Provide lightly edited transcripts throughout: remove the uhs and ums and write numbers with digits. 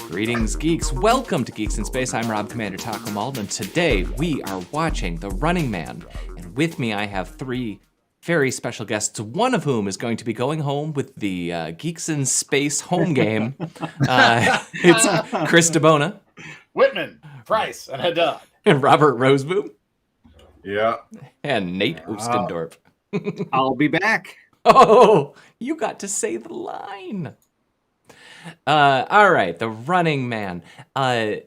Greetings, geeks. Welcome to Geeks in Space. I'm Rob Commander Taco Mald, and today we are watching The Running Man. And with me, I have three very special guests, one of whom is going to be going home with the Geeks in Space home game. It's Chris DeBona. Whitman, Price, and Haddad. And Robert Roseboom. Yeah. And Nate Oostendorp. I'll be back. Oh, you got to say the line. All right, The Running Man. I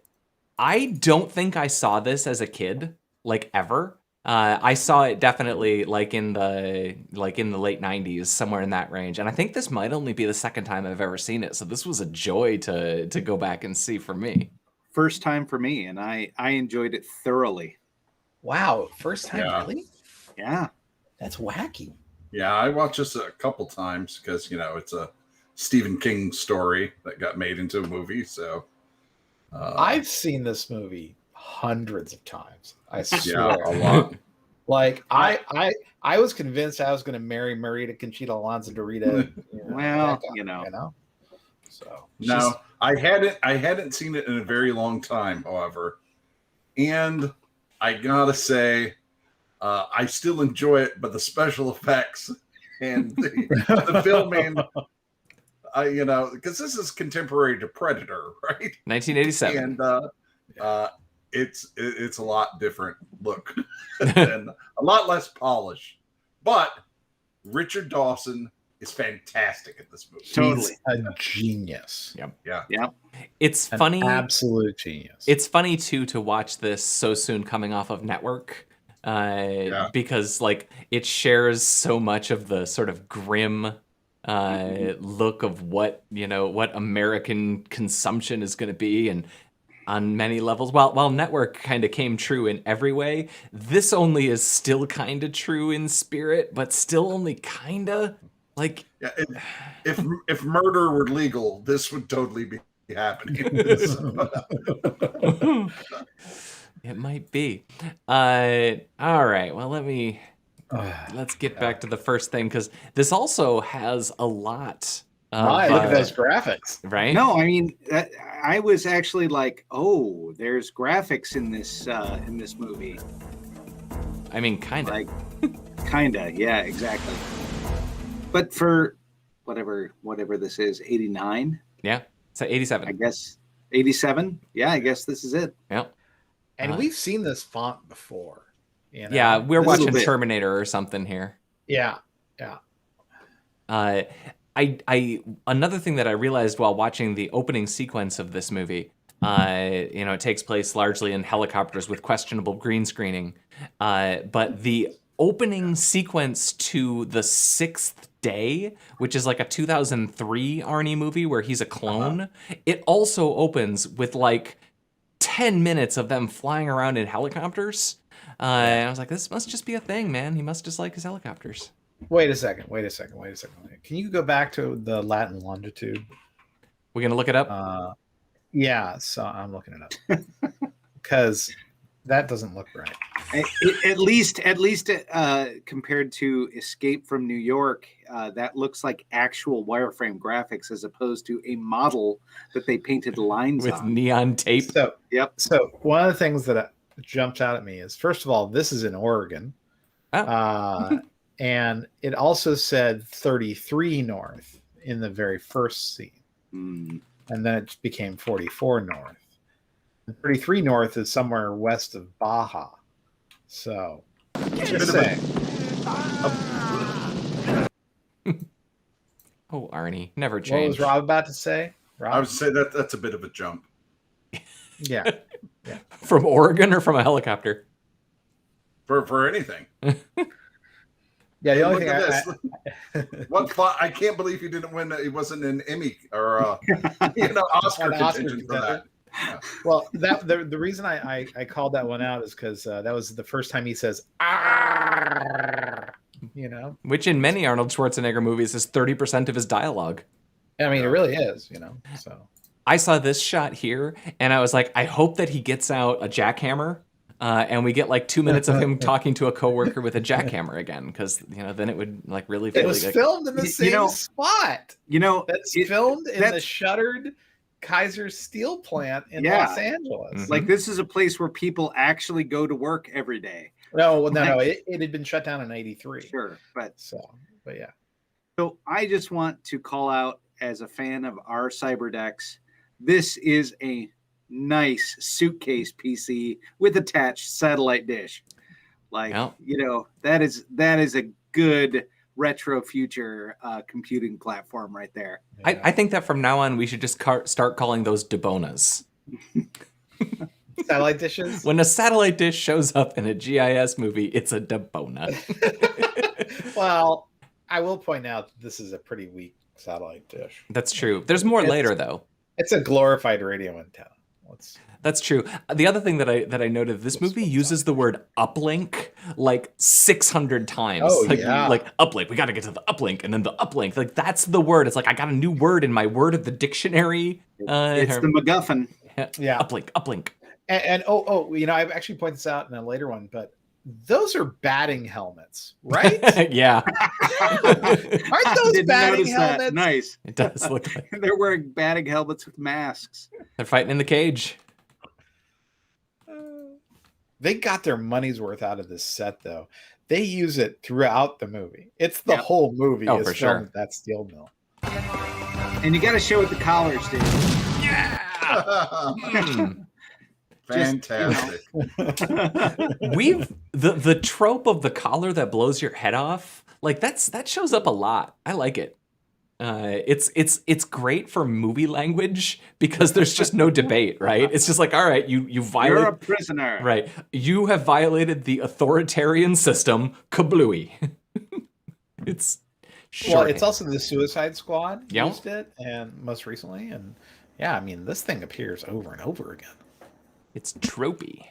don't think I saw this as a kid, like ever. I saw it definitely like in the late 90s, somewhere in that range. And I think this might only be the second time I've ever seen it. So this was a joy to go back and see for me. First time for me, and I enjoyed it thoroughly. Wow, first time, really? Yeah. That's wacky. Yeah, I watched this a couple times because, it's a Stephen King story that got made into a movie. So I've seen this movie hundreds of times. I swear. Yeah, a lot. Like I was convinced I was going to marry Marita Conchita Alonso Dorita. Well, So no, I hadn't seen it in a very long time, however, and I gotta say, I still enjoy it, but the special effects and the filming. Because this is contemporary to Predator, right? 1987. And it's a lot different look and a lot less polished. But Richard Dawson is fantastic at this movie. Totally. He's a genius. Yeah. It's An funny. Absolute genius. It's funny too to watch this so soon coming off of Network, because like it shares so much of the sort of grim look of what American consumption is going to be, and on many levels. While Network kind of came true in every way, this only is still kind of true in spirit, but still only kind of like. Yeah, if murder were legal, this would totally be happening. It might be. All right. Well, let's get back to the first thing, because this also has a lot. My, look at those graphics. Right? No, I mean, I was actually like, oh, there's graphics in this movie. I mean, kind of. Like, kinda, yeah, exactly. But for whatever this is, 89? Yeah. So 87. I guess 87? Yeah, I guess this is it. Yeah. And we've seen this font before. Yeah, we're A little watching bit. Terminator or something here. Yeah. I another thing that I realized while watching the opening sequence of this movie, it takes place largely in helicopters with questionable green screening, but the opening sequence to The Sixth Day, which is like a 2003 Arnie movie where he's a clone, it also opens with like 10 minutes of them flying around in helicopters. And I was like, this must just be a thing, man. He must just like his helicopters. Wait a second. Can you go back to the Latin longitude? We're going to look it up? Yeah, so I'm looking it up. Because that doesn't look right. At least compared to Escape from New York, that looks like actual wireframe graphics as opposed to a model that they painted lines With on. neon tape. So, Yep. So one of the things that jumps out at me is, first of all, this is in Oregon. Oh. And it also said 33 north in the very first scene. Mm. And then it became 44 north. And 33 north is somewhere west of Baja. So, just saying. Oh, Arnie, never What change. was Rob about to say? Rob? I would say that's a bit of a jump. Yeah. From Oregon or from a helicopter? For anything. Yeah, the only Look thing at this. What thought? I can't believe he didn't win. He wasn't an Emmy or Oscar contention for that. Yeah. Well, the reason I called that one out is because that was the first time he says "ah," Which in many Arnold Schwarzenegger movies is 30% of his dialogue. I mean, it really is, So I saw this shot here, and I was like, I hope that he gets out a jackhammer and we get like 2 minutes of him talking to a coworker with a jackhammer again, because then it would like really feel It was like filmed in the same spot. That's filmed in the shuttered Kaiser Steel plant in Los Angeles. Like, this is a place where people actually go to work every day. No, it had been shut down in '83. Sure, but yeah. So I just want to call out, as a fan of our Cyberdecks, this is a nice suitcase PC with attached satellite dish. Like, that is a good retro future computing platform right there. Yeah. I think that from now on we should just start calling those Debonas. Satellite dishes? When a satellite dish shows up in a GIS movie, it's a Debona. Well, I will point out this is a pretty weak satellite dish. That's true. There's more later, though. It's a glorified radio antenna. That's true. The other thing that I noted, this movie uses the word uplink like 600 times. Oh, like uplink. We got to get to the uplink, and then the uplink. Like, that's the word. It's like I got a new word in my word of the dictionary. It's the MacGuffin. Yeah. Uplink. And I've actually pointed this out in a later one, but those are batting helmets, right? Yeah. Aren't those batting helmets? That. Nice. It does look like they're wearing batting helmets with masks. They're fighting in the cage. They got their money's worth out of this set, though. They use it throughout the movie. It's the whole movie is filmed at that steel mill. And you got to show it the collars, dude. Yeah. Fantastic. We've the trope of the collar that blows your head off, like that shows up a lot. I like it. It's great for movie language because there's just no debate, right? It's just like, all right, you violate. You're a prisoner, right? You have violated the authoritarian system. Kablooey. It's well, it's also the Suicide Squad yep. used it, and most recently, and yeah, I mean, this thing appears over and over again. It's tropey.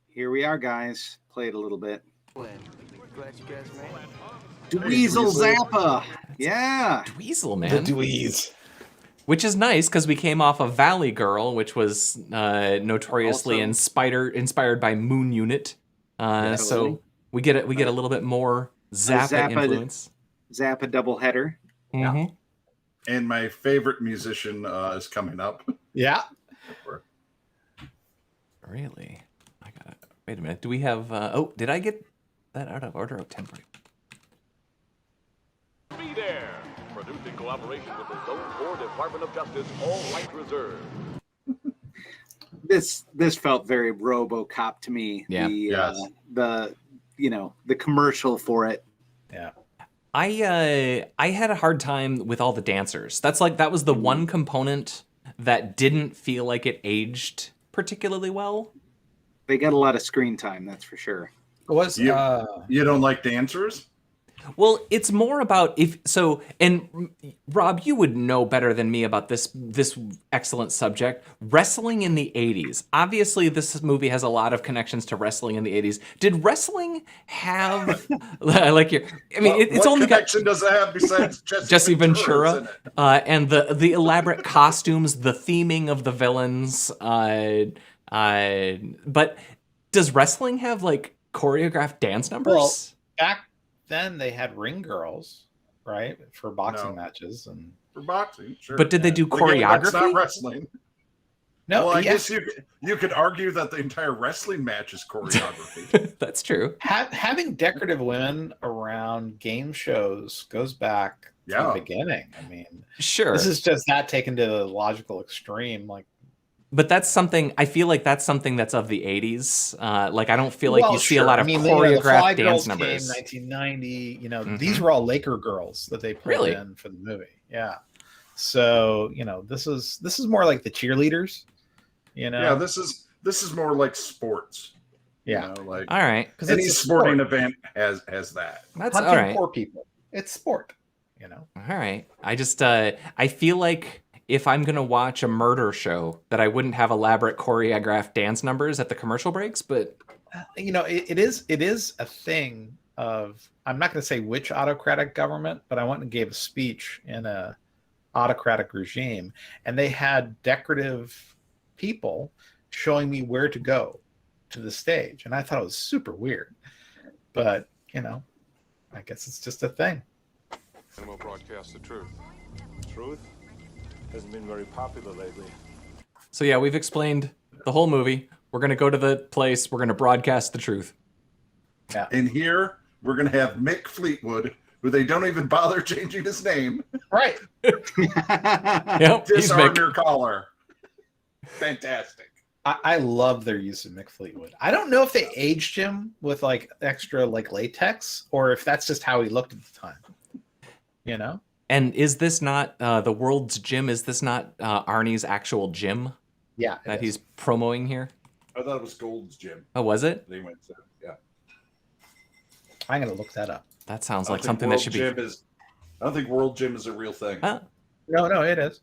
Here we are, guys. Play it a little bit. Dweezil Zappa. Yeah. Dweezil, man. The Dweez. Which is nice because we came off of Valley Girl, which was notoriously inspired by Moon Unit. So we get a little bit more Zappa influence. Zappa doubleheader. Mm-hmm. And my favorite musician is coming up. Yeah. Really? I gotta wait a minute. Do we have? Did I get that out of order? 10 break. Be there. Produced in collaboration with the Zone 4 Department of Justice, all rights reserved. This felt very RoboCop to me. Yeah. The commercial for it. Yeah. I had a hard time with all the dancers. That was the one component that didn't feel like it aged particularly well. They got a lot of screen time, that's for sure. You don't like dancers? Well, it's more about and Rob, you would know better than me about this excellent subject. Wrestling in the 80s. Obviously, this movie has a lot of connections to wrestling in the 80s. Did wrestling have it's only connection does it have besides Jesse Ventura and the elaborate costumes, the theming of the villains. But does wrestling have like choreographed dance numbers? Well, back then they had ring girls, right, for boxing matches and for boxing. Sure, but did they do choreography? That's not wrestling. No, well, I guess you could argue that the entire wrestling match is choreography. That's true. Having decorative women around game shows goes back to the beginning. I mean, sure, this is just that taken to the logical extreme, like. But that's something, I feel like that's something that's of the 80s. I don't feel like you see a lot of choreographed dance numbers. Came 1990, these were all Laker girls that they put in for the movie. Yeah. So, this is more like the cheerleaders, Yeah, this is more like sports. Yeah. All right. Because any sporting event has that. That's hunting all right. Poor people. It's sport, All right. I just, I feel like if I'm going to watch a murder show that I wouldn't have elaborate choreographed dance numbers at the commercial breaks, but it is a thing of, I'm not going to say which autocratic government, but I went and gave a speech in a autocratic regime, and they had decorative people showing me where to go to the stage. And I thought it was super weird. But, you know, I guess it's just a thing. And we'll broadcast the truth. Truth hasn't been very popular lately. So yeah, we've explained the whole movie. We're going to go to the place. We're going to broadcast the truth. Yeah. And here we're going to have Mick Fleetwood, who they don't even bother changing his name. Right. Yep, he's Disarm Mick. your collar. Fantastic. I love their use of Mick Fleetwood. I don't know if they aged him with like extra like latex or if that's just how he looked at the time. You know? And is this not the world's gym? Is this not Arnie's actual gym Yeah. that he's promoting here? I thought it was Gold's Gym. Oh, was it? They went to, yeah. I'm gonna look that up. That sounds I like don't think something that World should Gym be. I don't think World Gym is a real thing. Huh? No, it is.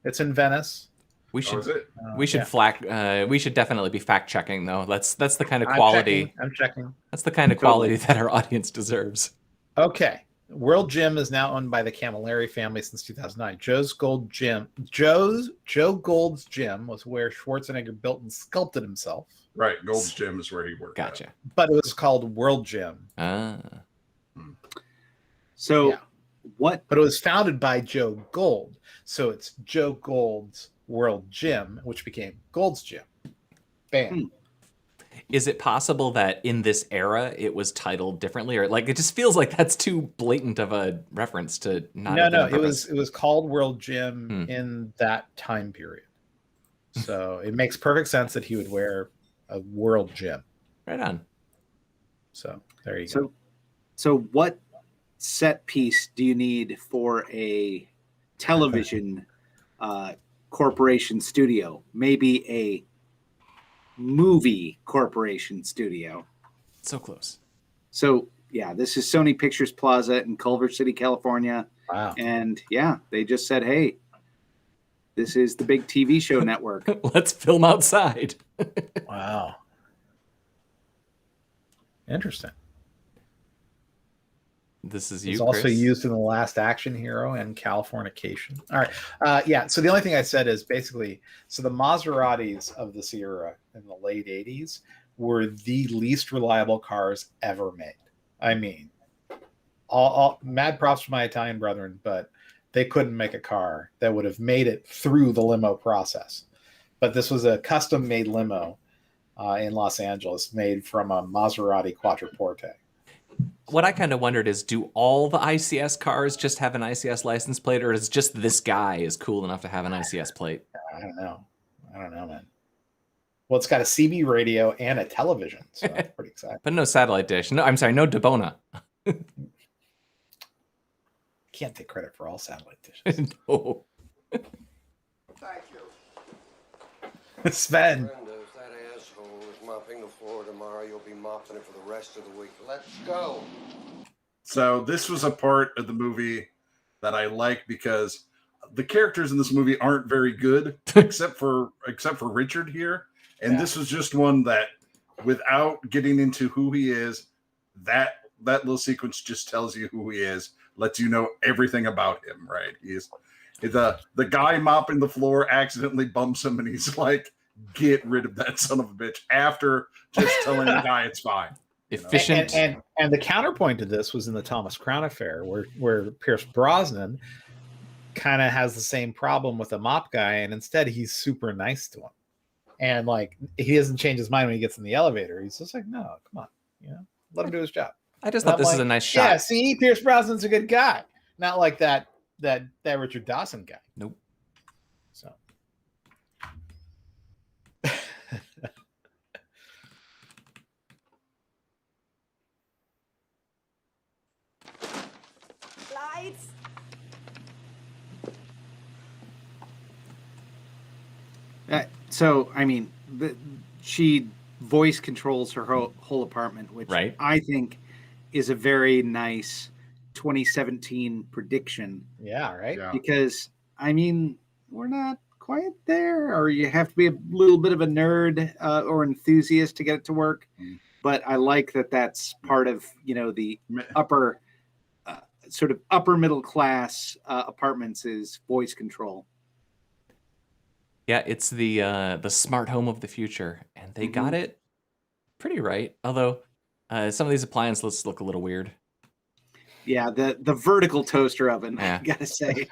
It's in Venice. We Oh, should. is it? We should yeah. we should definitely be fact checking though. That's the kind of I'm quality. checking. That's the kind of quality that our audience deserves. Okay. World Gym is now owned by the Camilleri family since 2009. Joe Gold's Gym was where Schwarzenegger built and sculpted himself, Right. Gold's Gym is where he worked. at. Gotcha. but it was called World Gym. Ah. So Yeah. what? But it was founded by Joe Gold. So it's Joe Gold's World Gym, which became Gold's Gym. Bam. Is it possible that in this era it was titled differently, or like it just feels like that's too blatant of a reference to not? have been on purpose? It was called World Gym in that time period. So it makes perfect sense that he would wear a World Gym. Right on. So there you go. So what set piece do you need for a television corporation studio? Maybe a movie corporation studio. So close. So yeah, this is Sony Pictures Plaza in Culver City, California. Wow. And yeah, they just said, hey, this is the big TV show network. Let's film outside. Wow. Interesting. This is It's you, also Chris. used in The Last Action Hero and Californication. All right. Yeah. So the only thing I said is basically, so the Maseratis of this era in the late 80s were the least reliable cars ever made. I mean, all mad props to my Italian brethren, but they couldn't make a car that would have made it through the limo process. But this was a custom made limo in Los Angeles made from a Maserati Quattroporte. What I kind of wondered is, do all the ICS cars just have an ICS license plate, or is just this guy is cool enough to have an ICS plate? I don't know, man. Well, it's got a CB radio and a television, so that's pretty exciting. But no satellite dish. No, I'm sorry, no Debona. Can't take credit for all satellite dishes. No. Thank you. Sven. Brenda, if that asshole is mopping the floor tomorrow, you'll be mopping it for the rest of the week. Let's go. So this was a part of the movie that I like because the characters in this movie aren't very good, except for Richard here. And Yeah. this was just one that, without getting into who he is, that little sequence just tells you who he is, lets you know everything about him. Right? He's the guy mopping the floor accidentally bumps him, and he's like, "Get rid of that son of a bitch!" After just telling the guy it's fine. Efficient. And the counterpoint to this was in the Thomas Crown Affair, where Pierce Brosnan kind of has the same problem with the mop guy, and instead he's super nice to him. And like he doesn't change his mind when he gets in the elevator. He's just like, no, come on, let him do his job. I just And thought I'm this like, is a nice shot. Yeah, see, Pierce Brosnan's a good guy, not like that Richard Dawson guy. Nope. So. Lights. So, I mean, she voice controls her whole apartment, which Right. I think is a very nice 2017 prediction. Yeah, right. Yeah. Because, I mean, we're not quite there, or you have to be a little bit of a nerd or enthusiast to get it to work. But I like that that's part of, the upper, sort of upper middle class apartments is voice control. Yeah, it's the smart home of the future, and they got it pretty right. Although some of these appliances look a little weird. Yeah, the vertical toaster oven, Yeah. I gotta say.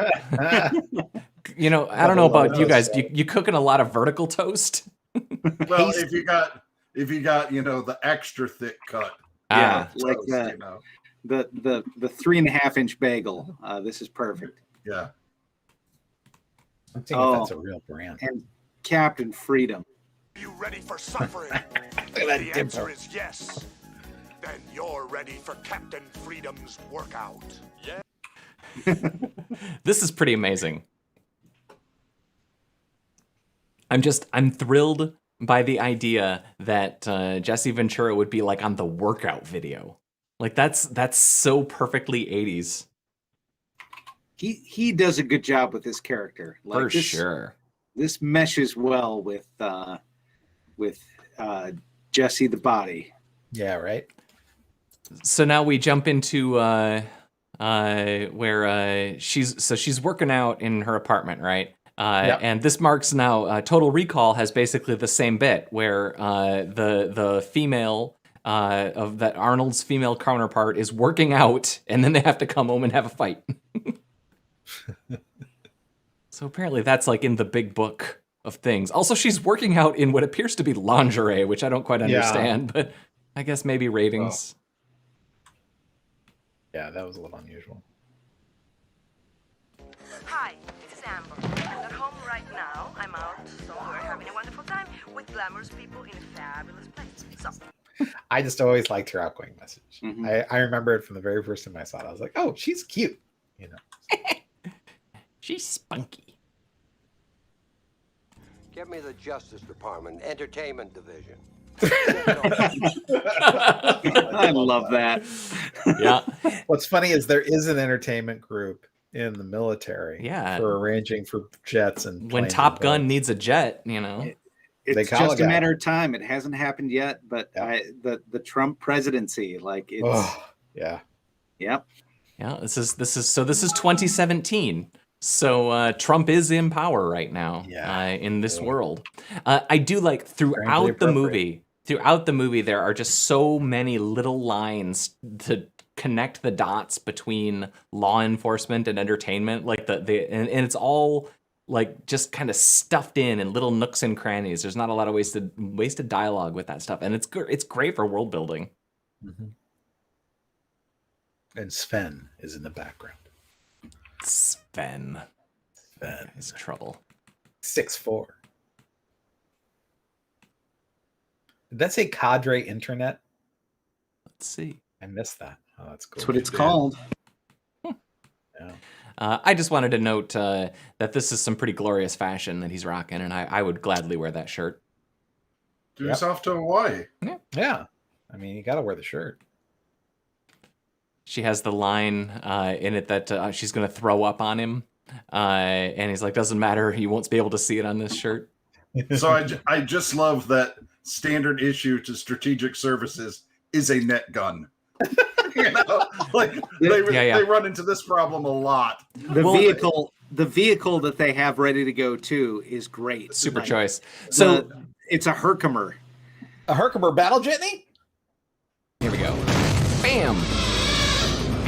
You know, I don't know about you guys. You cooking a lot of vertical toast? Well, if you got the extra thick cut. Yeah, toast, like the 3.5-inch bagel. This is perfect. Yeah. I'm thinking if that's a real brand. And Captain Freedom. Are you ready for suffering? The answer is yes. Then you're ready for Captain Freedom's workout. Yeah. This is pretty amazing. I'm thrilled by the idea that Jesse Ventura would be like on the workout video. Like that's so perfectly 80s. He does a good job with this character. Like For sure. This meshes well with Jesse the Body. Yeah, right. So now we jump into where she's working out in her apartment, right? Yep. And this marks now Total Recall has basically the same bit where the female of that Arnold's female counterpart is working out, and then they have to come home and have a fight. So apparently that's like in the big book of things. Also, she's working out in what appears to be lingerie, which I don't quite understand, but I guess maybe ratings. Yeah, that was a little unusual. Hi, this is Amber. I'm not home right now. I'm out somewhere having a wonderful time with glamorous people in a fabulous place. So, I just always liked her outgoing message. Mm-hmm. I remember it from the very first time I saw it. I was like, oh, she's cute. You know. She's spunky. Get me the Justice Department, Entertainment Division. I love that. Yeah. What's funny is there is an entertainment group in the military for arranging for jets and when planes Top and Gun boats. needs a jet, you know. It's just a matter of time. It hasn't happened yet, but the Trump presidency, like it's yeah. Yep. Yeah, this is 2017. So Trump is in power right now in this world. I do like throughout the movie, there are just so many little lines to connect the dots between law enforcement and entertainment. Like and it's all like just kind of stuffed in little nooks and crannies. There's not a lot of wasted dialogue with that stuff, and it's great for world building. Mm-hmm. And Sven is in the background. Sven is trouble. 6'4". Did that say Cadre Internet? Let's see. I missed that. Oh, that's cool. That's what it's called. Yeah. I just wanted to note that this is some pretty glorious fashion that he's rocking, and I would gladly wear that shirt. Do this off to Hawaii. Yeah. I mean, you got to wear the shirt. She has the line in it that she's going to throw up on him. And he's like, doesn't matter. He won't be able to see it on this shirt. So I just love that standard issue to strategic services is a net gun. You know, like they run into this problem a lot. The vehicle that they have ready to go to is great. Super choice. So it's a Herkimer. A Herkimer battle jitney? Here we go. Bam.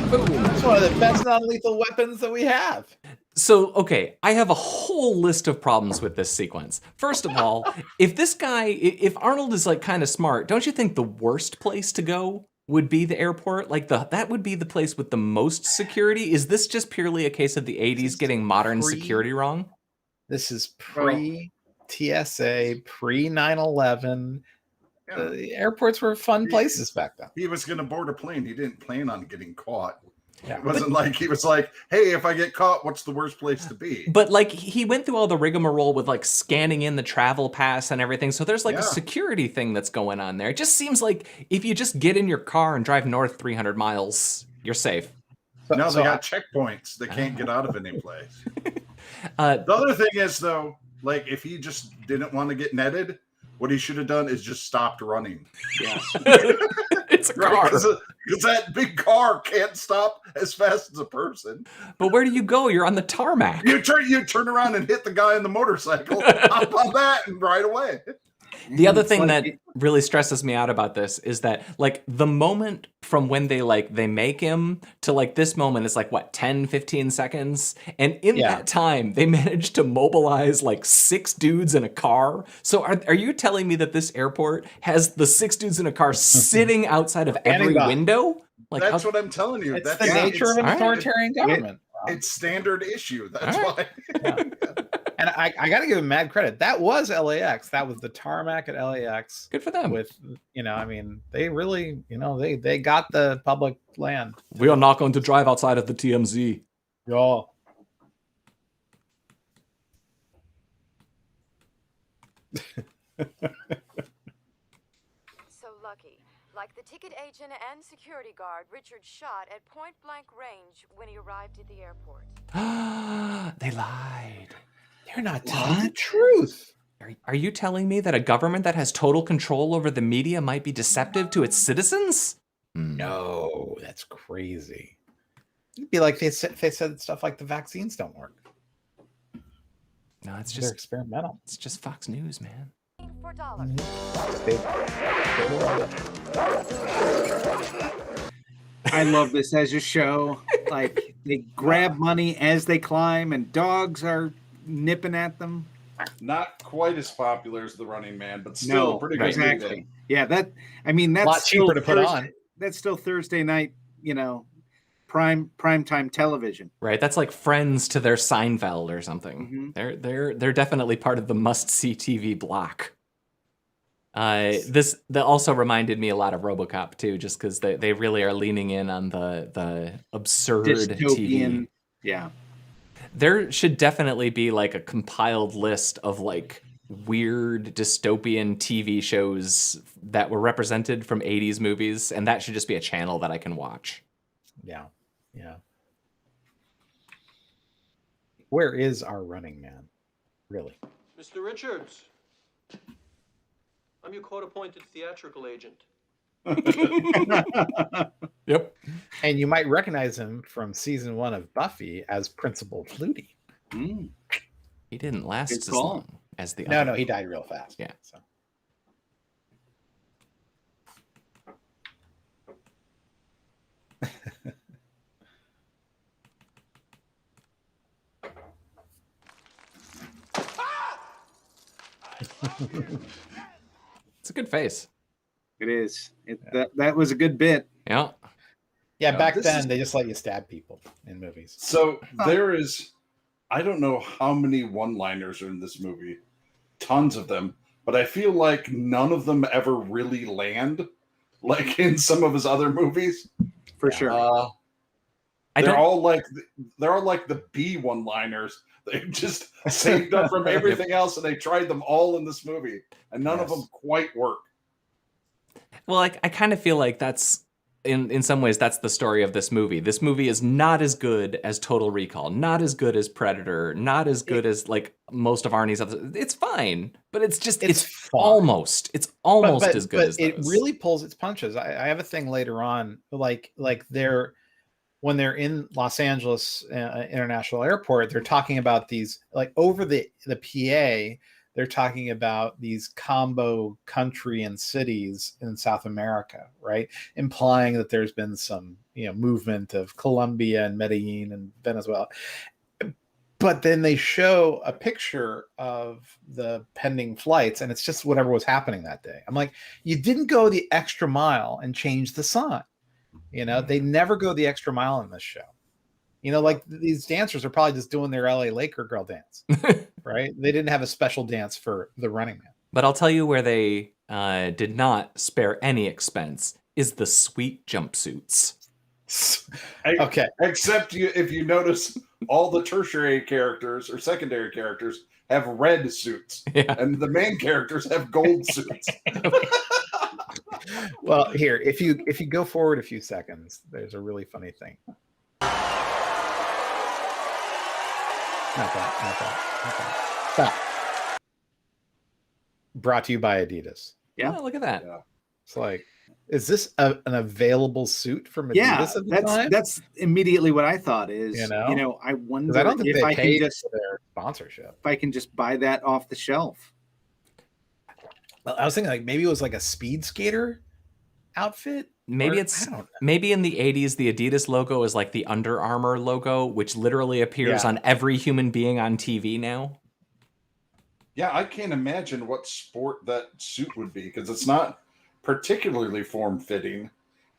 Boom. It's one of the best non-lethal weapons that we have. So, okay, I have a whole list of problems with this sequence. First of all, if Arnold is like kind of smart, don't you think the worst place to go would be the airport? Like that would be the place with the most security? Is this just purely a case of the 80s getting modern security wrong? This is pre-TSA, pre-9/11. The airports were fun places back then. He was going to board a plane. He didn't plan on getting caught. Yeah. It wasn't like he was like, hey, if I get caught, what's the worst place to be? But like he went through all the rigmarole with like scanning in the travel pass and everything. So there's like a security thing that's going on there. It just seems like if you just get in your car and drive north 300 miles, you're safe. No, they got checkpoints. They can't get out of any place. The other thing is, though, like if he just didn't want to get netted, what he should have done is just stopped running. Yeah. It's a car. Because that big car can't stop as fast as a person. But where do you go? You're on the tarmac. You turn around and hit the guy on the motorcycle, hop on that, and ride away. The other thing that really stresses me out about this is that, like, the moment from when they make him to, like, this moment is, like, what, 10, 15 seconds? And in that time, they managed to mobilize, like, 6 dudes in a car. So are you telling me that this airport has the 6 dudes in a car sitting outside of every window? Like, that's what I'm telling you. That's the nature of an authoritarian government. It's standard issue. That's why. And I got to give them mad credit. That was LAX. That was the tarmac at LAX. Good for them. With, I mean, they really, they got the public land. We are not going to drive outside of the TMZ. Yeah. So lucky. Like the ticket agent and security guard, Richard shot at point-blank range when he arrived at the airport. They lied. They're not telling the truth. Are you telling me that a government that has total control over the media might be deceptive to its citizens? No, that's crazy. It'd be like they said stuff like the vaccines don't work. No, it's They're just experimental. It's just Fox News, man. For dollars. I love this as a show. Like, they grab money as they climb, and dogs are nipping at them. Not quite as popular as The Running Man, but still pretty good. Exactly. Yeah, that's a lot cheaper to put on. That's still Thursday night, prime time television. Right, that's like Friends to their Seinfeld or something. Mm-hmm. They're definitely part of the must-see TV block. That also reminded me a lot of RoboCop too, just because they really are leaning in on the absurd dystopian TV. Yeah. There should definitely be like a compiled list of like weird dystopian TV shows that were represented from 80s movies, and that should just be a channel that I can watch. Yeah. Where is our Running Man? Really? Mr. Richards, I'm your court-appointed theatrical agent. Yep. And you might recognize him from season 1 of Buffy as Principal Flutie. He didn't last as long as the No, other. he died real fast. Yeah. So. It's a good face. It is. That was a good bit. Yeah. Yeah, back then they just let you stab people in movies. So there is, I don't know how many one-liners are in this movie, tons of them, but I feel like none of them ever really land, like in some of his other movies. For sure. They're all like the B one-liners. They just saved up from everything else, and they tried them all in this movie, and none of them quite work. Well, I kind of feel like that's, in some ways, that's the story of this movie. This movie is not as good as Total Recall, not as good as Predator, not as good as like most of Arnie's other. It's fine, but it's almost as good as those. It really pulls its punches. I have a thing later on, like when they're in Los Angeles International Airport, they're talking about these, like, over the PA. They're talking about these combo country and cities in South America, right? Implying that there's been some, movement of Colombia and Medellin and Venezuela. But then they show a picture of the pending flights, and it's just whatever was happening that day. I'm like, you didn't go the extra mile and change the sign. They never go the extra mile in this show. Like these dancers are probably just doing their LA Laker girl dance, right? They didn't have a special dance for the Running Man. But I'll tell you where they did not spare any expense is the sweet jumpsuits. Okay. Except if you notice, all the tertiary characters or secondary characters have red suits, and the main characters have gold suits. Well, here, if you go forward a few seconds, there's a really funny thing. Not that. Stop. Brought to you by Adidas. Yeah. Oh, look at that. Yeah. It's like, Is this an available suit from Adidas at the time? That's immediately what I thought is, You know? I wonder I don't think if they I paid can just for their sponsorship. if I can just buy that off the shelf. Well, I was thinking like maybe it was like a speed skater outfit. Maybe Or- it's I don't know. maybe in the 80s the Adidas logo is like the Under Armour logo, which literally appears Yeah. on every human being on TV now. Yeah, I can't imagine what sport that suit would be because it's not particularly form-fitting,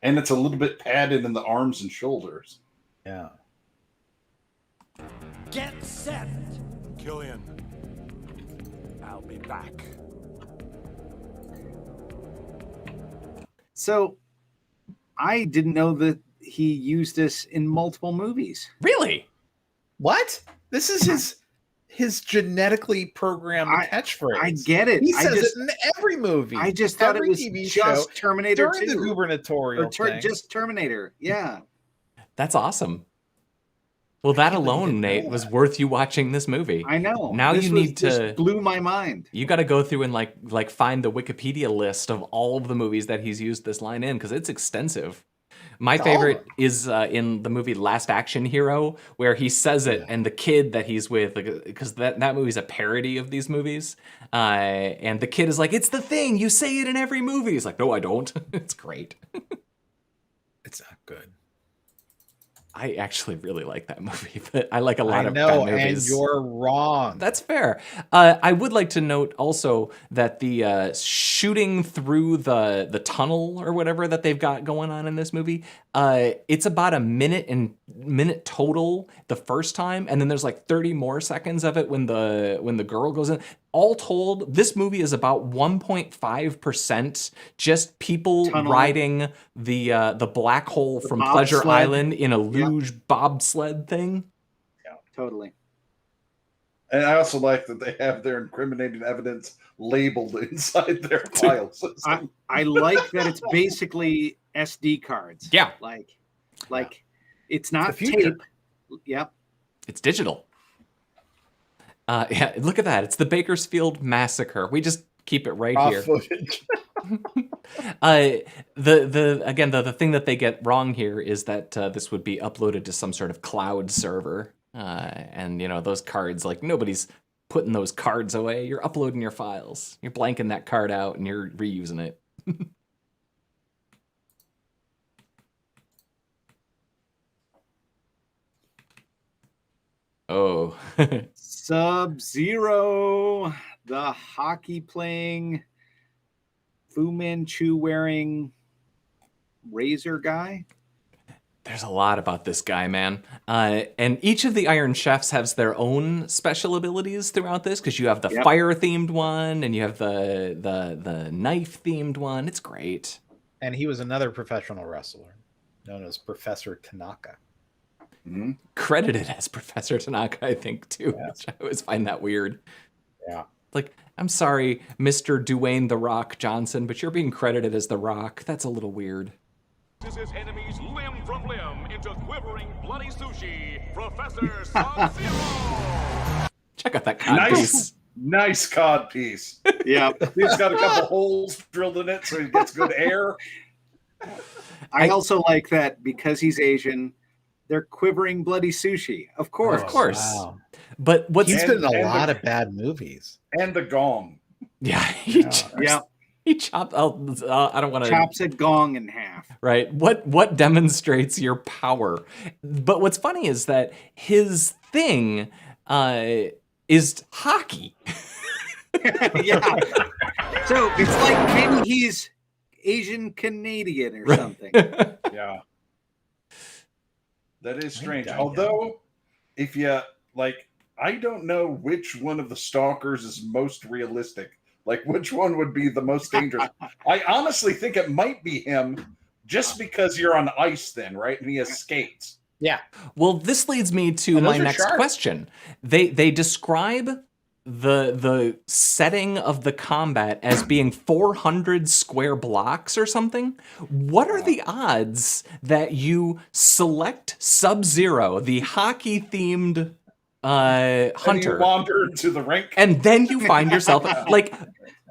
and it's a little bit padded in the arms and shoulders. Yeah. Get set. Killian. I'll be back. So I didn't know that he used this in multiple movies. Really? What? This is his genetically programmed catchphrase. I get it. He I says just- it in every movie. I just thought every it was TV just show, Terminator during 2. the gubernatorial thing. Just Terminator. Yeah. That's awesome. Well, that can't believe you alone, didn't know Nate, was worth you watching this movie. I know. Now This you was- need this to blew my mind. You got to go through and like find the Wikipedia list of all of the movies that he's used this line in because it's extensive. My favorite is in the movie Last Action Hero, where he says it, and the kid that he's with, because that movie's a parody of these movies, and the kid is like, "It's the thing, you say it in every movie." He's like, "No, I don't." It's great. It's not good. I actually really like that movie, but I like a lot I of know, bad movies. and you're wrong. That's fair. I would like to note also that the shooting through the tunnel or whatever that they've got going on in this movie, it's about a minute total the first time, and then there's like 30 more seconds of it when the girl goes in. All told, this movie is about 1.5% just people Tunnel. riding the black hole from bobsled. Pleasure Island in a luge bobsled thing. Totally. And I also like that they have their incriminating evidence labeled inside their file system. I like that it's basically SD cards. Yeah. Like it's not future. tape. Yep. It's digital. Yeah, look at that. It's the Bakersfield Massacre. We just keep it right Raw here. footage. The thing that they get wrong here is that this would be uploaded to some sort of cloud server. And those cards, like nobody's putting those cards away. You're uploading your files. You're blanking that card out and you're reusing it. Oh. Sub-Zero, the hockey playing, Fu Manchu wearing razor guy. There's a lot about this guy, man. And each of the Iron Chefs has their own special abilities throughout this, because you have the fire-themed one, and you have the knife-themed one. It's great. And he was another professional wrestler known as Professor Tanaka. Mm-hmm. Credited as Professor Tanaka, I think, too. Yeah. Which I always find that weird. Yeah. Like, I'm sorry, Mr. Dwayne The Rock Johnson, but you're being credited as The Rock. That's a little weird. His enemies limb from limb into quivering bloody sushi. Professor Sub-Zero! Check out that codpiece. Nice cod piece. Yeah. He's got a couple holes drilled in it so he gets good air. I also like that because he's Asian, they're quivering bloody sushi. Of course. Of course. Wow. But what's He's been in a and lot the- of bad movies. And the gong. Yeah, Yeah. he chopped. I don't want to. Chops a gong in half. Right. What demonstrates your power? But what's funny is that his thing is hockey. Yeah. So it's like maybe he's Asian Canadian or something. Yeah. That is strange. Yeah. Although, if you like, I don't know which one of the stalkers is most realistic. Like, which one would be the most dangerous? I honestly think it might be him, just because you're on ice, then, right? And he has skates. Yeah. Well, this leads me to And my those are next sharp. question. They describe the setting of the combat as being 400 square blocks or something. What are the odds that you select Sub-Zero, the hockey themed And you hunter, wander into the rink. and then you find yourself like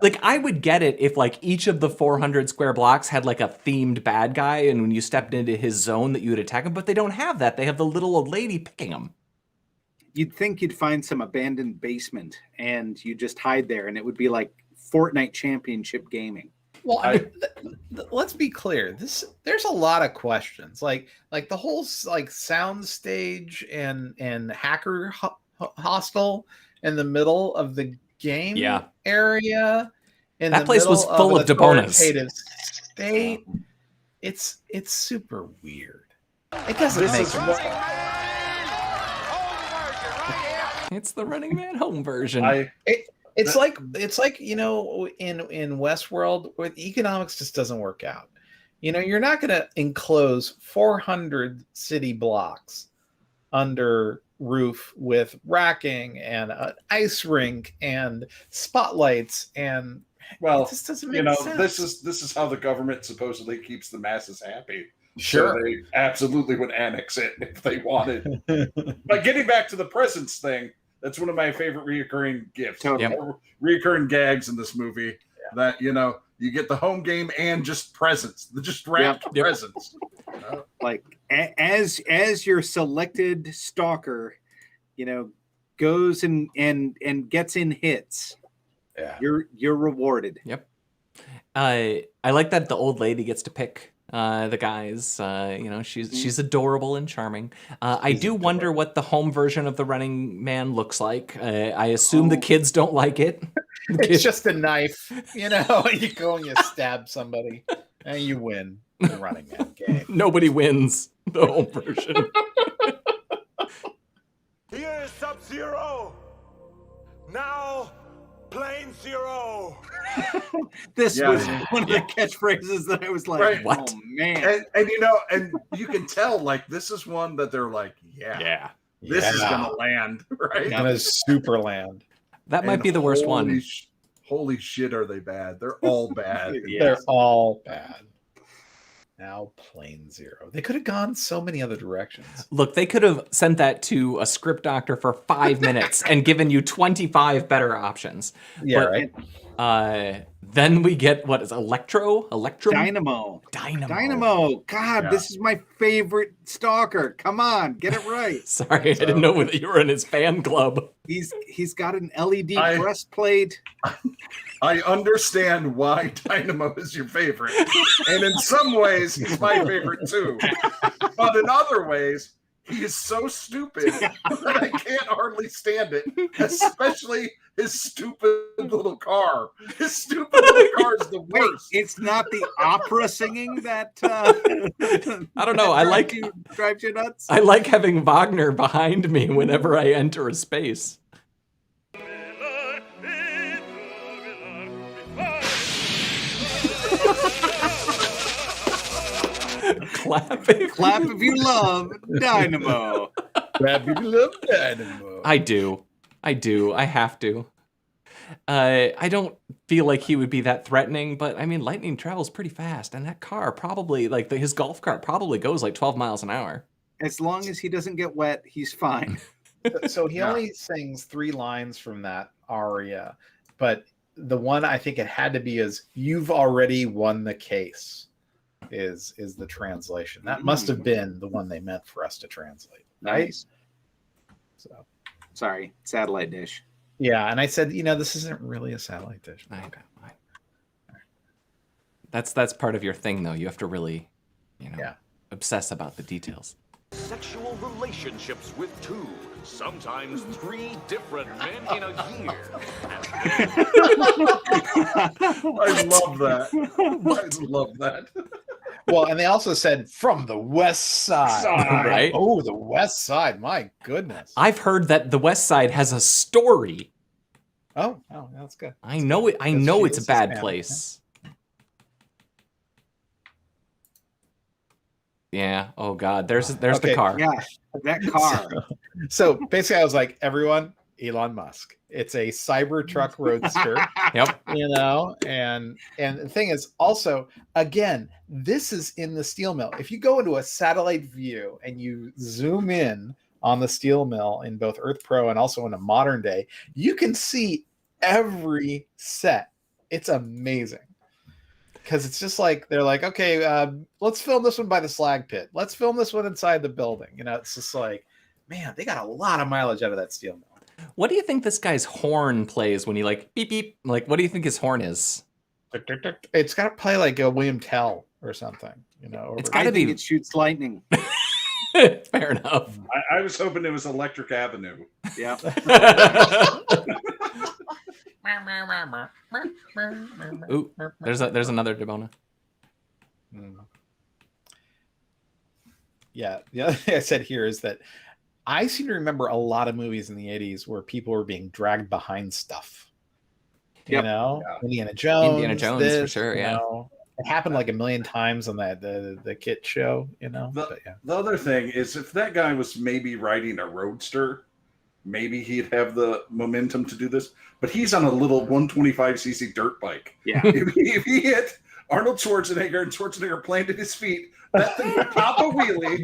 Like, I would get it if, like, each of the 400 square blocks had, like, a themed bad guy, and when you stepped into his zone that you would attack him, but they don't have that. They have the little old lady picking them. You'd think you'd find some abandoned basement, and you just hide there, and it would be like Fortnite Championship gaming. Well, I mean, let's be clear. There's a lot of questions, like the whole like sound stage and hacker hostel in the middle of the game area. In that place was full of Debonas. State. It's super weird. It doesn't make sense. It's the Running Man home version. It's like in Westworld where the economics just doesn't work out. You're not going to enclose 400 city blocks under roof with racking and an ice rink and spotlights and it just doesn't make sense. This is how the government supposedly keeps the masses happy. Sure, so they absolutely would annex it if they wanted. But getting back to the presents thing, that's one of my favorite reoccurring gifts. Reoccurring gags in this movie. That you get the home game and just presents, just wrapped presents. Like as your selected stalker, goes and gets in hits. Yeah, you're rewarded. Yep. I like that the old lady gets to pick the guys. She's adorable and charming. I do wonder what the home version of the Running Man looks like. I assume the kids don't like it. It's just a knife, you go and you stab somebody and you win the Running Man game. Nobody wins the home version. Here's Sub-Zero. Now, Plane Zero. This was one of the catchphrases that I was like, what? Oh man. And you can tell like this is one that they're like, this is gonna land, right? Gonna super land. That might be the worst one. Holy shit, are they bad? They're all bad. They're all bad. Now Plane Zero. They could have gone so many other directions. Look, they could have sent that to a script doctor for 5 minutes and given you 25 better options. Yeah, right. Then we get what is Electrum? Dynamo. God, this is my favorite stalker. Come on, get it right. Sorry, I didn't know that you were in his fan club. He's got an LED breastplate. I understand why Dynamo is your favorite. And in some ways, he's my favorite too. But in other ways, he is so stupid that I can't hardly stand it, especially his stupid little car. His stupid little car is the worst. Wait, it's not the opera singing that I don't know. Drives you nuts. I like having Wagner behind me whenever I enter a space. Clap if you love Dynamo. Clap if you love Dynamo. I do. I have to. I don't feel like he would be that threatening, but I mean, lightning travels pretty fast, and that car probably, like his golf cart, probably goes like 12 miles an hour. As long as he doesn't get wet, he's fine. So he only sings 3 lines from that aria, but the one I think it had to be is "You've already won the case." Is the translation. That must have been the one they meant for us to translate. Right? Nice. So sorry, satellite dish. Yeah, and I said, this isn't really a satellite dish. Okay. That's part of your thing, though. You have to really, obsess about the details. Sexual relationships with 2, sometimes 3 different men in a year. I love that. I love that. Well, and they also said from the West Side. Right? Oh, the West Side. My goodness. I've heard that the West Side has a story. Oh, that's good. I know it. I know it's a bad place. Yeah. Oh God. There's the car. Yeah, that car. So basically, I was like, everyone, Elon Musk. It's a Cybertruck Roadster. Yep. And the thing is, also, again, this is in the steel mill. If you go into a satellite view and you zoom in on the steel mill in both Earth Pro and also in a modern day, you can see every set It's amazing. Because it's just like, they're like, okay, let's film this one by the slag pit. Let's film this one inside the building. You know, it's just like, man, they got a lot of mileage out of that steel mill. What do you think this guy's horn plays when he like beep beep? Like, what do you think his horn is? It's got to play like a William Tell or something, you know. It's got to be. It shoots lightning. Fair enough. I was hoping it was Electric Avenue. Yeah. Ooh, there's another Debona. Yeah, the other thing I said here is that I seem to remember a lot of movies in the 80s where people were being dragged behind stuff. You know, Indiana Jones, for sure. Yeah, know, it happened like a million times on that the Kit show. You know, The other thing is, if that guy was maybe riding a roadster, maybe he'd have the momentum to do this. But he's on a little 125cc dirt bike. Yeah, if he hit Arnold Schwarzenegger and Schwarzenegger planted his feet, that thing would pop a wheelie,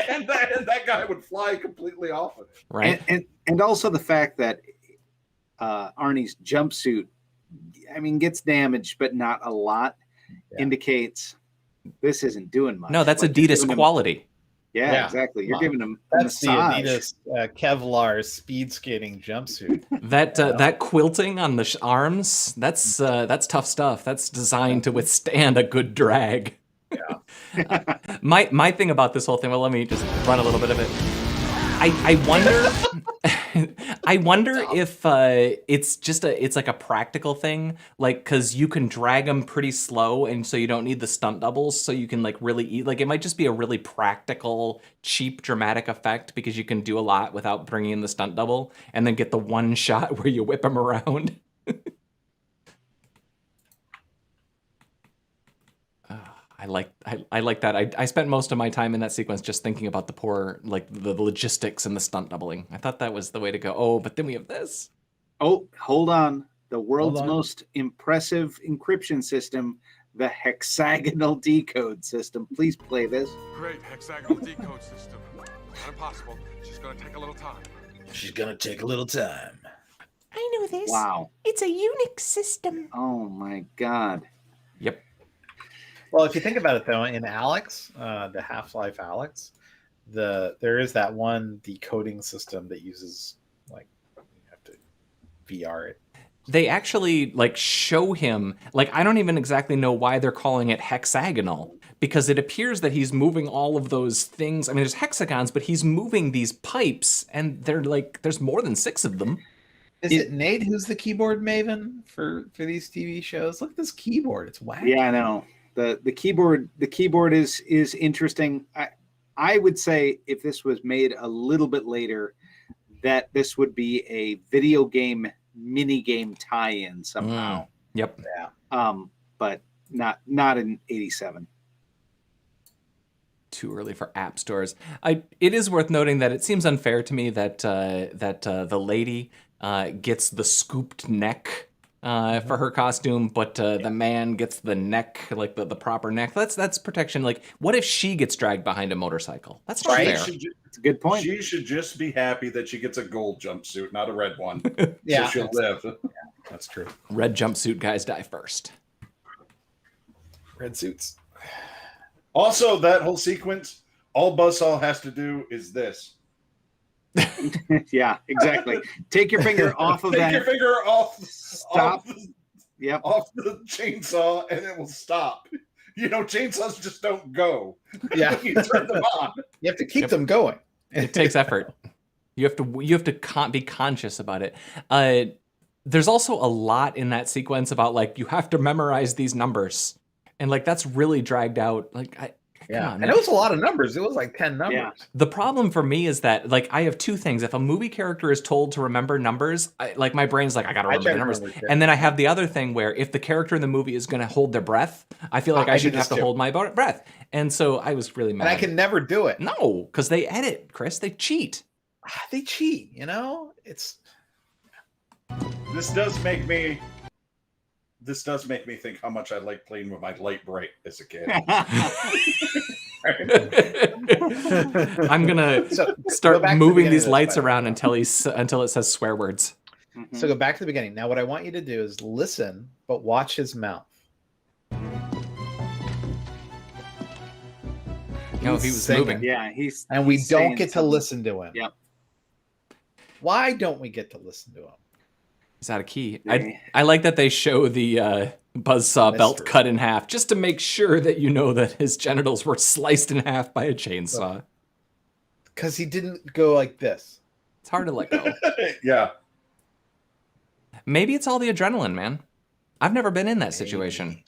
and that guy would fly completely off of it. Right. And also the fact that Arnie's jumpsuit, I mean, gets damaged, but not a lot, indicates this isn't doing much. No, that's like Adidas quality. Yeah, exactly. You're giving him that's a massage. The Adidas Kevlar speed skating jumpsuit. That quilting on the arms, that's tough stuff. That's designed to withstand a good drag. Yeah. My thing about this whole thing. Well, let me just run a little bit of it. I wonder. I wonder if it's like a practical thing, like because you can drag them pretty slow, and so you don't need the stunt doubles, so you can like really eat. Like it might just be a really practical, cheap, dramatic effect because you can do a lot without bringing in the stunt double, and then get the one shot where you whip them around. I like that. I spent most of my time in that sequence just thinking about the poor, like the logistics and the stunt doubling. I thought that was the way to go. Oh, but then we have this. Oh, hold on. The world's most impressive encryption system, the hexagonal decode system. Please play this. Great hexagonal decode system. Not impossible. She's going to take a little time. She's gonna take a little time. I know this. Wow. It's a Unix system. Oh my God. Yep. Well, if you think about it, though, in Alex, the Half-Life Alex, there is that one decoding system that uses, like, you have to VR it. They actually, like, show him, like, I don't even exactly know why they're calling it hexagonal, because it appears that he's moving all of those things. I mean, there's hexagons, but he's moving these pipes, and they're, like, there's more than 6 of them. Is it Nate who's the keyboard maven for these TV shows? Look at this keyboard. It's wacky. Yeah, I know. The keyboard is interesting. I would say if this was made a little bit later, that this would be a video game mini game tie-in somehow. Yep. Yeah. But not in '87. Too early for app stores. It is worth noting that it seems unfair to me that the lady gets the scooped neck for her costume, but the man gets the neck, like the proper neck. That's protection. Like, what if she gets dragged behind a motorcycle? That's not fair. It's a good point. She should just be happy that she gets a gold jumpsuit, not a red one. Yeah, so she'll live. Yeah, that's true. Red jumpsuit guys die first. Red suits. Also, that whole sequence, all Buzzsaw has to do is this. Yeah, exactly. Take your finger off of that. Take your finger off. Stop. Off the chainsaw, and it will stop. You know, chainsaws just don't go. Yeah, you turn them on. You have to keep them going. It takes effort. You have to be conscious about it. There's also a lot in that sequence about like you have to memorize these numbers, and like that's really dragged out. Like yeah, on, and it was a lot of numbers. It was like 10 numbers. Yeah. The problem for me is that like I have 2 things. If a movie character is told to remember numbers, like my brain's like I gotta remember the numbers. And then I have the other thing where if the character in the movie is gonna hold their breath, I feel like I should have to hold my breath. And so I was really mad. And I can never do it. No, because they edit, Chris. They cheat. They cheat. You know, it's. This does make me think how much I like playing with my light bright as a kid. I'm gonna start moving these lights around until it says swear words. So go back to the beginning. Now, what I want you to do is listen, but watch his mouth. No, he was singing. moving. Yeah, and we he's don't saying get to something. listen to him. Yep. Why don't we get to listen to him? He's out of key. Yeah. I like that they show the buzzsaw belt Mystery. cut in half just to make sure that you know that his genitals were sliced in half by a chainsaw. Because he didn't go like this. It's hard to let go. Yeah. Maybe it's all the adrenaline, man. I've never been in that situation.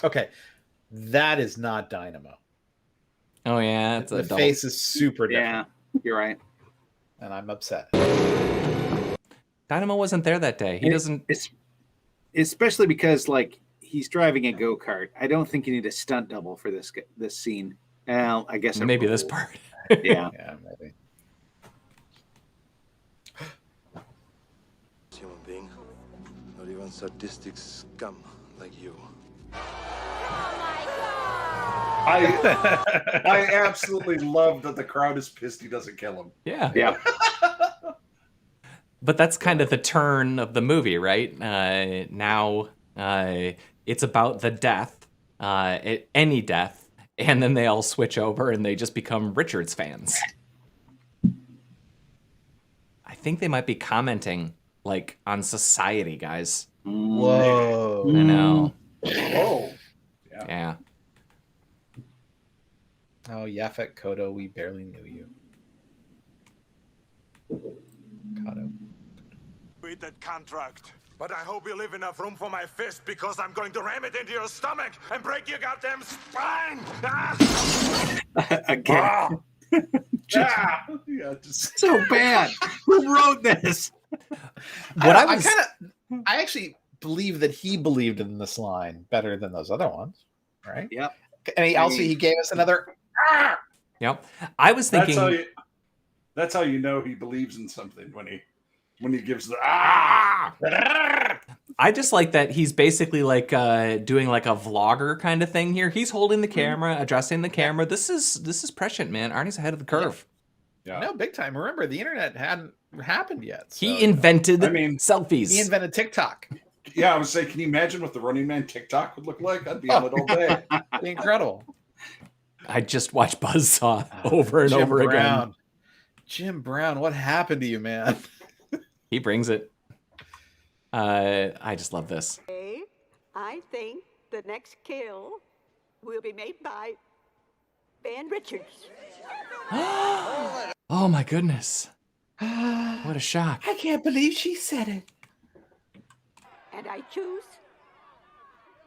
Okay, that is not Dynamo. Oh yeah, it's The adult. face is super different. Yeah, you're right. And I'm upset. Dynamo wasn't there that day. He doesn't. It's especially because like he's driving a go-kart. I don't think you need a stunt double for this scene. Well, I guess Maybe this part. Yeah. Yeah, maybe. Human being, not even sadistic scum like you. I absolutely love that the crowd is pissed he doesn't kill him. Yeah. Yeah. But that's kind of the turn of the movie, right? Now it's about the death, any death, and then they all switch over and they just become Richards fans. I think they might be commenting like on society, guys. Whoa. I know. Oh. Yeah. Oh, Yaphet Kodo, we barely knew you. Kodo. Read that contract. But I hope you leave enough room for my fist because I'm going to ram it into your stomach and break your goddamn spine. Again. Yeah, just So bad. Who wrote this? I actually believe that he believed in this line better than those other ones, right? Yep. And he gave us another. Yep. I was thinking. That's how you know he believes in something when he gives the I just like that he's basically like doing like a vlogger kind of thing here. He's holding the camera, addressing the camera. This is prescient, man. Arnie's ahead of the curve. Yeah. No, big time. Remember, the internet hadn't happened yet. So, He invented mean, selfies. he invented TikTok. Yeah, I would say, can you imagine what the Running Man TikTok would look like? I'd be on it all day. Incredible. I just watched Buzzsaw over and Jim over again. Brown. Jim Brown, what happened to you, man? He brings it. I just love this. I think the next kill will be made by Ben Richards. Oh my goodness. What a shock. I can't believe she said it. And I choose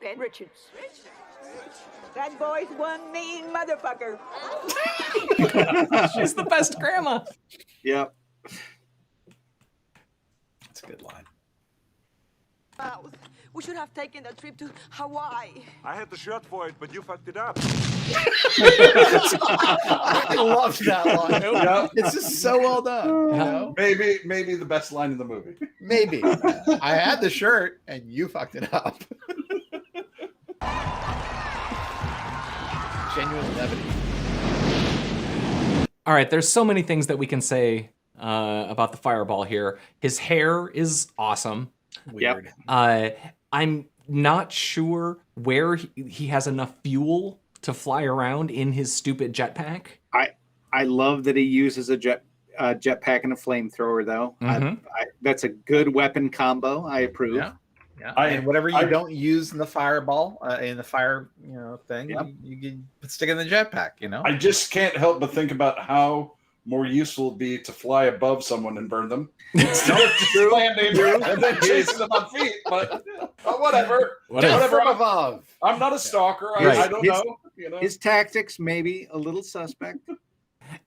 Ben Richards. That boy's one mean motherfucker. She's the best grandma. Yep. That's a good line. We should have taken that trip to Hawaii. I had the shirt for it, but you fucked it up. I love that line. Yeah. It's just so well done. You know? Maybe the best line in the movie. Maybe. I had the shirt and you fucked it up. Genuine levity. All right, there's so many things that we can say about the fireball here. His hair is awesome. Weird. I'm not sure where he has enough fuel to fly around in his stupid jetpack. I love that he uses a jetpack and a flamethrower, though. Mhm. That's a good weapon combo. I approve. Yeah. And whatever you don't use in the fireball, in the fire, thing, you can stick it in the jetpack. I just can't help but think about how more useful it'd be to fly above someone and burn them instead of just landing and then chasing them on feet. But whatever. From above. I'm not a stalker. Right. I don't know. His tactics maybe a little suspect.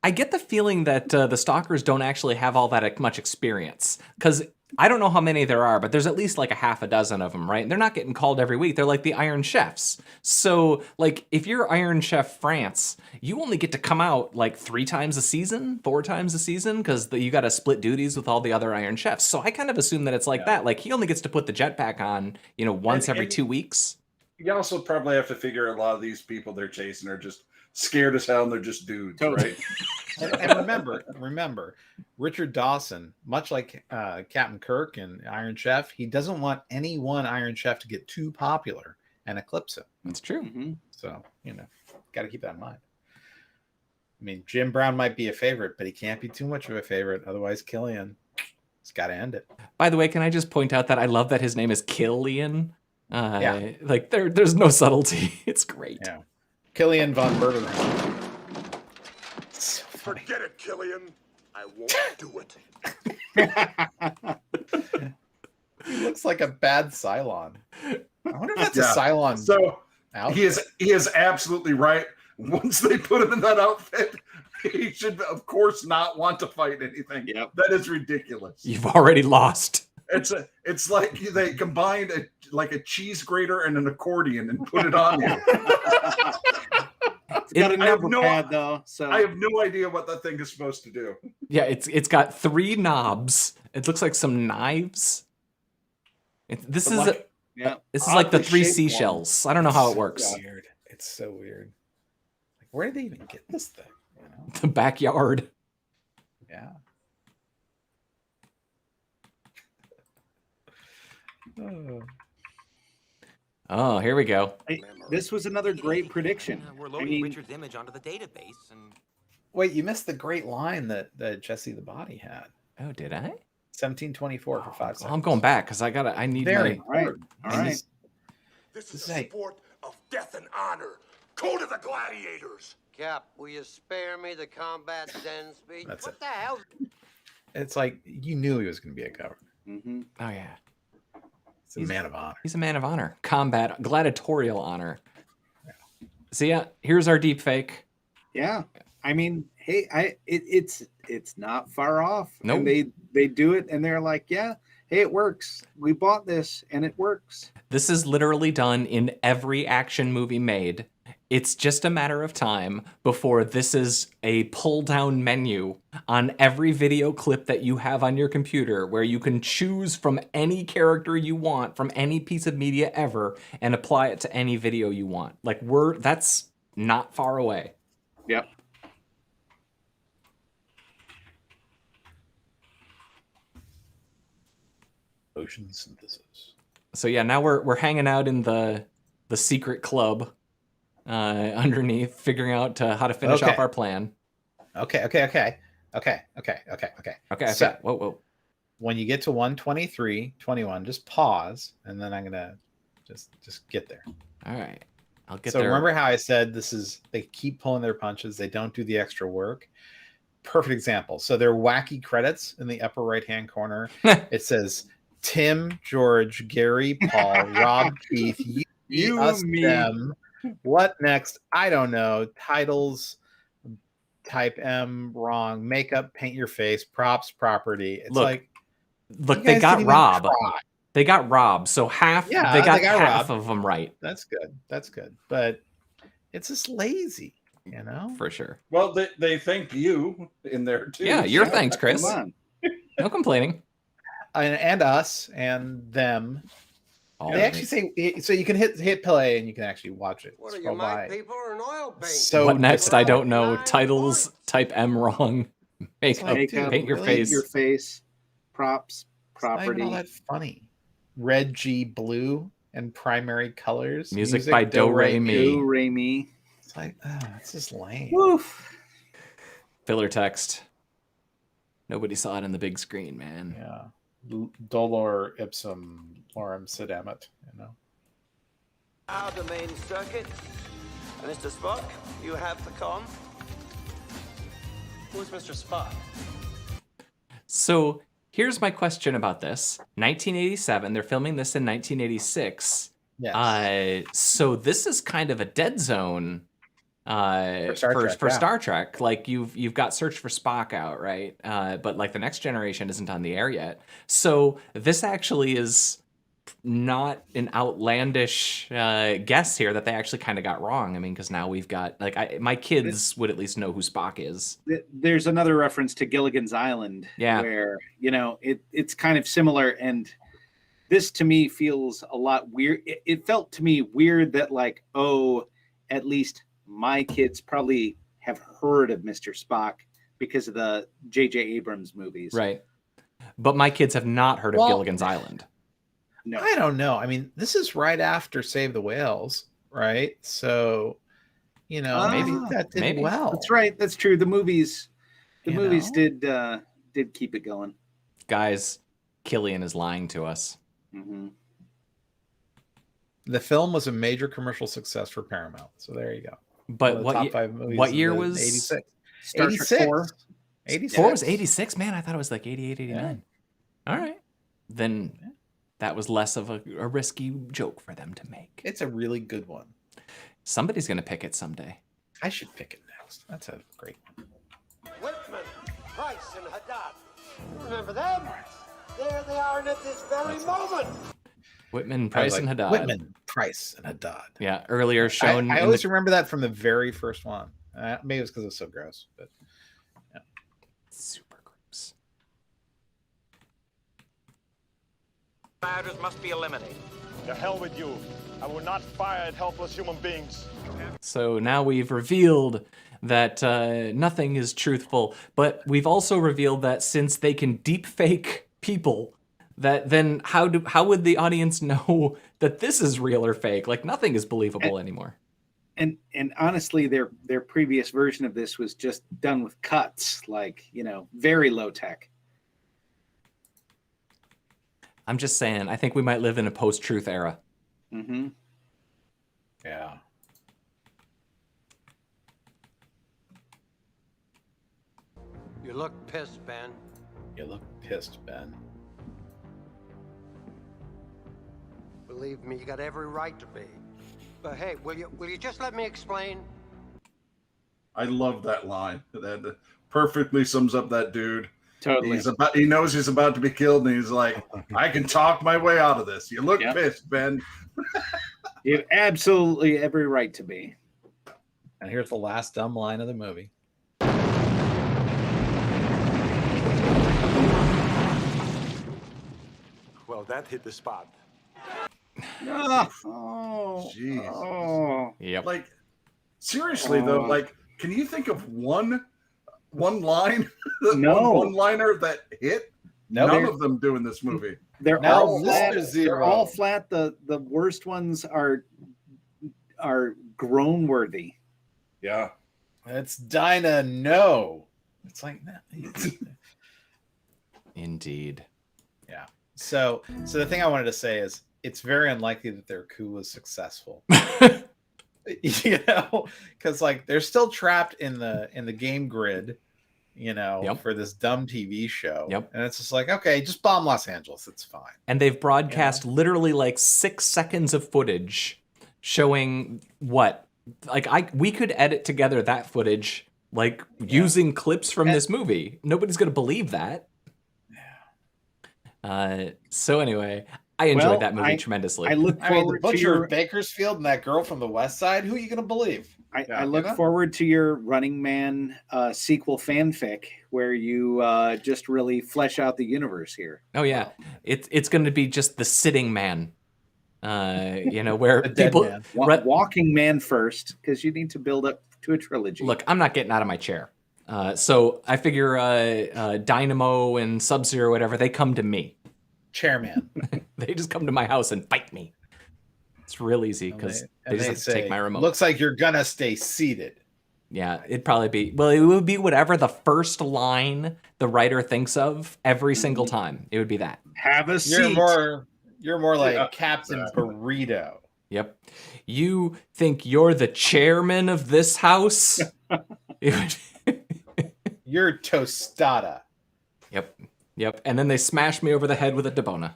I get the feeling that the stalkers don't actually have all that much experience, because I don't know how many there are, but there's at least like a half a dozen of them, right? And they're not getting called every week. They're like the Iron Chefs. So like if you're Iron Chef France, you only get to come out like 4 times a season, because you got to split duties with all the other Iron Chefs. So I kind of assume that it's like that. Like he only gets to put the jetpack on, once every 2 weeks. You also probably have to figure a lot of these people they're chasing are just scared as hell and they're just dudes, right? And remember, Richard Dawson, much like Captain Kirk and Iron Chef, he doesn't want any one Iron Chef to get too popular and eclipse him. That's true. Mm-hmm. So, got to keep that in mind. I mean, Jim Brown might be a favorite, but he can't be too much of a favorite. Otherwise, Killian, it's got to end it. By the way, can I just point out that I love that his name is Killian? Yeah. Like there's no subtlety. It's great. Yeah. Killian von Bergerman. Forget it, Killian. I won't do it. He looks like a bad Cylon. I wonder if that's a Cylon. So outfit. he is absolutely right. Once they put him in that outfit, he should, of course, not want to fight anything. Yep. That is ridiculous. You've already lost. It's like they combined a cheese grater and an accordion and put it on you. It's got a number pad though, so I have no idea what that thing is supposed to do. Yeah, it's got 3 knobs. It looks like some knives. This is like the 3 seashells. I don't know how it works. Weird. It's so weird. Like, where did they even get this thing? The backyard. Yeah. Oh, here we go. This was another great prediction. We're loading Richard's image onto the database, and Wait, you missed the great line that Jesse the Body had. Oh, did I? 1724 for 5 seconds. I'm going back because I need Very my... important. All right. This is a sport of death and honor. Go to the gladiators. Cap, will you spare me the combat zen speech? That's what it. the hell? It's like you knew he was going to be a governor. Mm-hmm. Oh, yeah. He's a man of honor. He's a man of honor. Combat, gladiatorial honor. Yeah. So yeah, here's our deep fake. Yeah. I mean, hey, it's not far off. Nope. And they do it and they're like, yeah, hey, it works. We bought this and it works. This is literally done in every action movie made. It's just a matter of time before this is a pull-down menu on every video clip that you have on your computer where you can choose from any character you want from any piece of media ever and apply it to any video you want. Like that's not far away. Yep. Ocean synthesis. So yeah, now we're hanging out in the secret club underneath, figuring out how to finish off our plan. Okay. So, whoa. When you get to 123:21, just pause, and then I'm gonna just get there. All right, I'll get so there. Remember how I said they keep pulling their punches, they don't do the extra work. Perfect example. So their wacky credits in the upper right-hand corner. It says Tim, George, Gary, Paul, Rob, Keith, you, us, me. them. What next? I don't know. Titles, type M, wrong. Makeup, paint your face, props, property. It's Look, they got Rob. They got Rob. So half. Yeah, they got Rob. half of them right. That's good. But it's just lazy, for sure. Well, they thanked you in there too. Yeah, your thanks, Chris. Come on. No complaining. And us and them. All they actually say so you can hit play and you can actually watch it. What are you, my people or an oil paint? So what next? I don't know. Titles, type M wrong. Makeup, paint your face. Your face, props, property. It's not even all that funny. Red, G, blue, and primary colors. Music by Do Re Mi. Do Re Mi. It's like, it's just lame. Woof. Filler text. Nobody saw it on the big screen, man. Yeah. Dolor ipsum lorem sed emet, Now the main circuit. Mr. Spock, you have the com. Who's Mr. Spock? So here's my question about this. 1987, they're filming this in 1986. Yes. So this is kind of a dead zone for Star Trek. Like you've got Search for Spock out, right? But like the Next Generation isn't on the air yet. So this actually is not an outlandish guess here that they actually kind of got wrong. I mean, because now we've got my kids would at least know who Spock is. There's another reference to Gilligan's Island, where it's kind of similar, and this to me feels a lot weird. It felt to me weird that at least my kids probably have heard of Mr. Spock because of the J.J. Abrams movies. Right. But my kids have not heard of Well, Gilligan's Island. No. I don't know. I mean, this is right after Save the Whales, right? So, maybe that did well. That's right. That's true. The movies did keep it going. Guys, Killian is lying to us. Mm-hmm. The film was a major commercial success for Paramount. So there you go. But what year was 86? Star Trek 86. 4? 86. 4 was 86? Man, I thought it was like 88, 89. Yeah. All right. Then that was less of a risky joke for them to make. It's a really good one. Somebody's going to pick it someday. I should pick it next. That's a great one. Whitman, Price, and Haddad. You remember them? There they are at this very moment. Whitman, Price, and Haddad. Whitman, Price, and Haddad. Yeah, earlier shown. I always remember that from the very first one. Maybe it's because it's so gross, but yeah. Super gross. Rioters must be eliminated. The hell with you. I will not fire at helpless human beings. So now we've revealed that nothing is truthful, but we've also revealed that since they can deep fake people, that then how would the audience know that this is real or fake? Like nothing is believable anymore. And honestly, their previous version of this was just done with cuts, like, very low tech. I'm just saying, I think we might live in a post-truth era. Mm-hmm. Yeah. You look pissed, Ben. You look pissed, Ben. Believe me, you got every right to be. But hey, will you just let me explain? I love that line. That perfectly sums up that dude. Totally. He knows he's about to be killed, and he's like, I can talk my way out of this. You look pissed, Ben. You have absolutely every right to be. And here's the last dumb line of the movie. Well, that hit the spot. Oh, jeez. Oh. Yep. Like, seriously though, like, can you think of one line, one liner that hit? No, none of them do in this movie. They're Now, all flat. Mr. They're Zero. all flat. The worst ones are groan worthy. Yeah. It's Dinah. No. It's like that. Indeed. Yeah. So the thing I wanted to say is it's very unlikely that their coup was successful. Because like they're still trapped in the game grid, for this dumb TV show. Yep. And it's just like, okay, just bomb Los Angeles. It's fine. And they've broadcast literally like 6 seconds of footage showing what? Like we could edit together that footage using clips from this movie. Nobody's going to believe that. So anyway, I enjoyed that movie tremendously. I look forward the butcher to your of Bakersfield and that girl from the West Side. Who are you going to believe? I look forward to your Running Man sequel fanfic where you just really flesh out the universe here. Oh yeah, it's going to be just the sitting man. Where A dead people man. Walking Man first, because you need to build up to a trilogy. Look, I'm not getting out of my chair. So I figure Dynamo and Sub-Zero, whatever, they come to me. Chairman. They just come to my house and fight me. It's real easy because they just have to take my remote. Looks like you're gonna stay seated. Yeah, it'd probably be. Well, it would be whatever the first line the writer thinks of every single time. It would be that. Have a seat. You're more like Captain Burrito. Yep. You think you're the chairman of this house? You're tostada. Yep. And then they smash me over the head with a Debona.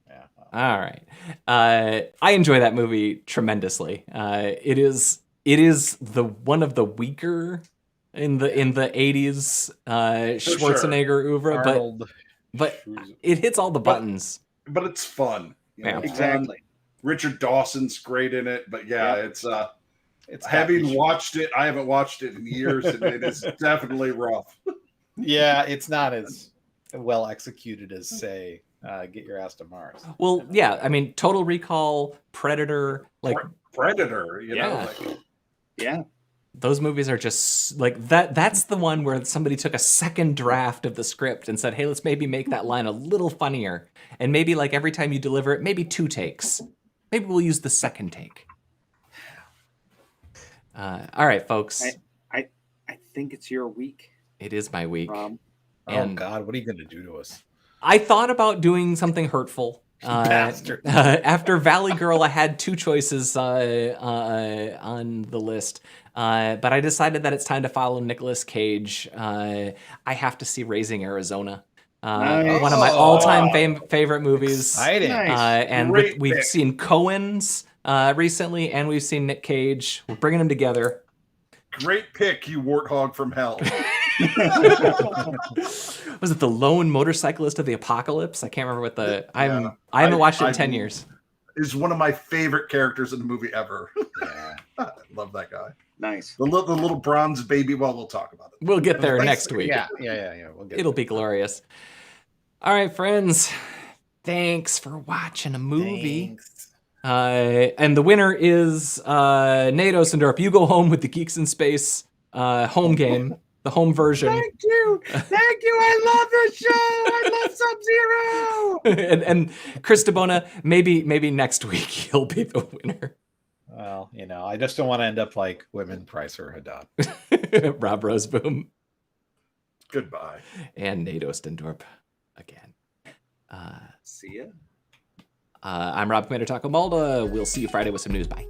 Yeah. All right. I enjoy that movie tremendously. It is the one of the weaker in the 80s Schwarzenegger ouvre, but it hits all the buttons. But it's fun. Yeah. It's Exactly. fun. Richard Dawson's great in it, but it's It's having watched it, I haven't watched it in years, and it is definitely rough. Yeah, it's not as well executed as say Get Your Ass to Mars. Well, yeah, I mean, Total Recall, Predator, like Predator, yeah. Yeah. Those movies are just like that. That's the one where somebody took a second draft of the script and said, hey, let's maybe make that line a little funnier. And maybe like every time you deliver it, maybe 2 takes. Maybe we'll use the second take. All right, folks. I think it's your week. It is my week. Oh, God, what are you going to do to us? I thought about doing something hurtful. Bastard. After Valley Girl, I had 2 choices on the list. But I decided that it's time to follow Nicolas Cage. I have to see Raising Arizona. Nice. One of my all-time favorite movies. Exciting. And Great we've pick. seen Coens recently, and we've seen Nick Cage. We're bringing them together. Great pick, you warthog from hell. Was it The Lone Motorcyclist of the Apocalypse? I can't remember what the... I haven't watched it in 10 years. Is one of my favorite characters in the movie ever. Yeah. Love that guy. Nice. The little bronze baby. Well, we'll talk about it. We'll get there next week. Yeah. We'll get It'll be glorious. All right, friends. Thanks for watching a movie. Thanks. And the winner is Nate Osendorp. You go home with the Geeks in Space home game, the home version. Thank you. I love this show. I love Sub-Zero. and Chris DeBona, maybe next week he'll be the winner. Well, I just don't want to end up like Whitman, Price, or Haddad. Rob Roseboom. Goodbye. And Nate Ostendorp again. See ya. I'm Rob Commander Taco Malda. We'll see you Friday with some news. Bye.